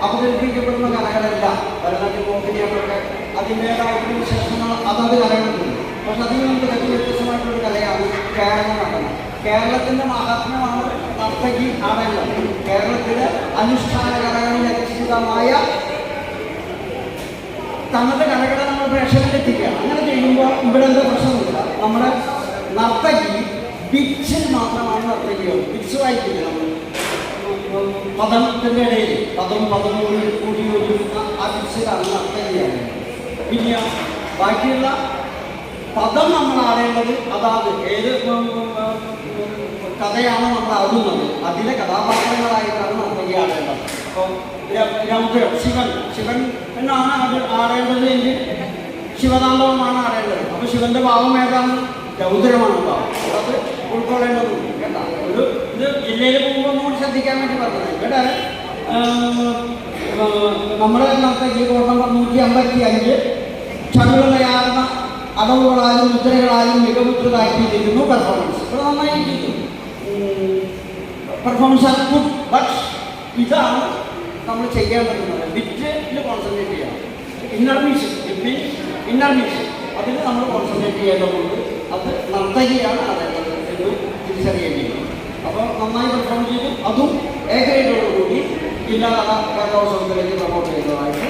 അവതരിപ്പിക്കപ്പെടുന്ന കലകളല്ല. ഭരതനാട്യം, മോഹിനിയാട്ടമൊക്കെ അതിൻ്റേതായിട്ടുള്ള വിശേഷങ്ങൾ അതത് കലകളുണ്ട്. പക്ഷെ അതിൽ നമുക്ക് വ്യത്യസ്തമായിട്ടുള്ളൊരു കലയാണ് കേരള നടനം. കേരളത്തിൻ്റെ മഹാത്മ്യമാണ് നർത്തകി ആടേണ്ടത്. കേരളത്തിലെ അനുഷ്ഠാന കലകളിൽ അധിഷ്ഠിതമായ തങ്ങളുടെ കലകളെ നമ്മൾ പ്രേക്ഷകരിലെത്തിക്കുകയാണ്. അങ്ങനെ ചെയ്യുമ്പോൾ ഇവിടെ എന്താ പ്രശ്നമില്ല. നമ്മുടെ നർത്തകി പിച്ചിൽ മാത്രമാണ് നർത്തകിയുള്ളൂ. പിച്ച് വായിക്കില്ല നമ്മൾ പദത്തിൻ്റെ ഇടയിൽ പദം കൂടി ഒരുക്കുന്ന ആ പിച്ചിലാണ് നർത്തകിയാണ്. പിന്നെ ബാക്കിയുള്ള പദം നമ്മൾ ആടേണ്ടത് അതാത് ഏത് കഥയാണോ നമ്മൾ ആടുന്നത് അതിലെ കഥാപാത്രങ്ങളായിട്ടാണ് നർത്തകി ആടേണ്ടത്. അപ്പോൾ രൗദ്രം ശിവൻ എന്നാണ് ആടേണ്ടത് എങ്കിൽ ശിവതാണ്ഡവമാണ് ആടേണ്ടത്. അപ്പോൾ ശിവന്റെ ഭാവം ഏതാണ്? രൗദ്രമാണ് ഭാവം. അത് ഉൾക്കൊള്ളേണ്ടതുണ്ട് കേട്ടോ. ഇത് ജില്ലയിൽ പോകുമ്പോൾ ഒന്നുകൂടി ശ്രദ്ധിക്കാൻ വേണ്ടി പറഞ്ഞത്. ഇവിടെ നമ്മുടെ നർത്തകി കോട്ടം 155 ക്ഷമകളയാർന്ന അടവുകളാലും മുദ്രകളാലും മികവുറ്റതാക്കിയിരിക്കുന്നു പെർഫോമൻസ്. ഇവിടെ നന്നായിരിക്കുന്നു പെർഫോമൻസ് ആണ് ഗുഡ്. ബട്ട് ഇതാണ് നമ്മൾ ചെയ്യേണ്ടതെന്നത്. ബിറ്റിൽ കോൺസെൻട്രേറ്റ് ചെയ്യണം. ഇന്നർമീഷൻ അതിന് നമ്മൾ കോൺസെൻട്രേറ്റ് ചെയ്യേണ്ടതുണ്ട്. അത് നർത്തകിയാണ് അതേണ്ടത് എന്ന് തിരിച്ചറിയേണ്ടിയിരിക്കും. അപ്പോൾ നന്നായി പെർഫോം ചെയ്തു അതും ഏകൈതോടുകൂടി ജില്ലാ കലോത്സവത്തിലേക്ക് പ്രമോട്ട് ചെയ്യുന്നതായിട്ട്